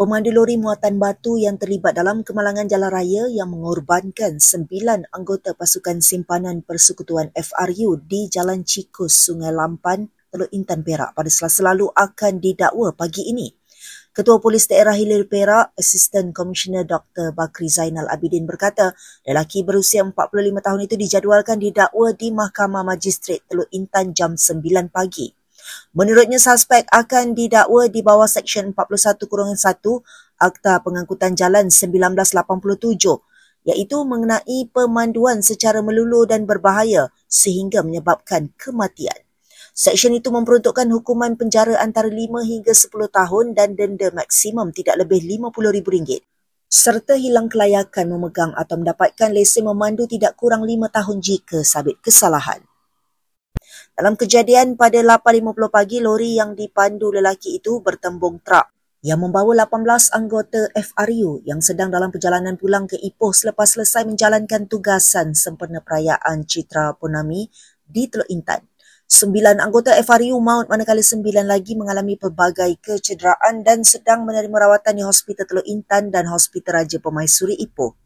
Pemandu lori muatan batu yang terlibat dalam kemalangan jalan raya yang mengorbankan 9 anggota pasukan simpanan Persekutuan FRU di Jalan Cikus, Sungai Lampan, Teluk Intan, Perak pada Selasa lalu akan didakwa pagi ini. Ketua Polis Daerah Hilir Perak, Asisten Komisioner Dr. Bakri Zainal Abidin berkata, lelaki berusia 45 tahun itu dijadualkan didakwa di Mahkamah Magistrat Teluk Intan jam 9 pagi. Menurutnya, suspek akan didakwa di bawah Seksyen 41-1 Akta Pengangkutan Jalan 1987 iaitu mengenai pemanduan secara melulu dan berbahaya sehingga menyebabkan kematian. Seksyen itu memperuntukkan hukuman penjara antara 5 hingga 10 tahun dan denda maksimum tidak lebih RM50,000 serta hilang kelayakan memegang atau mendapatkan lesen memandu tidak kurang 5 tahun jika sabit kesalahan. Dalam kejadian pada 8.50 pagi, lori yang dipandu lelaki itu bertembung truk yang membawa 18 anggota FRU yang sedang dalam perjalanan pulang ke Ipoh selepas selesai menjalankan tugasan sempena perayaan Citra Purnami di Teluk Intan. 9 anggota FRU maut manakala 9 lagi mengalami pelbagai kecederaan dan sedang menerima rawatan di Hospital Teluk Intan dan Hospital Raja Permaisuri Ipoh.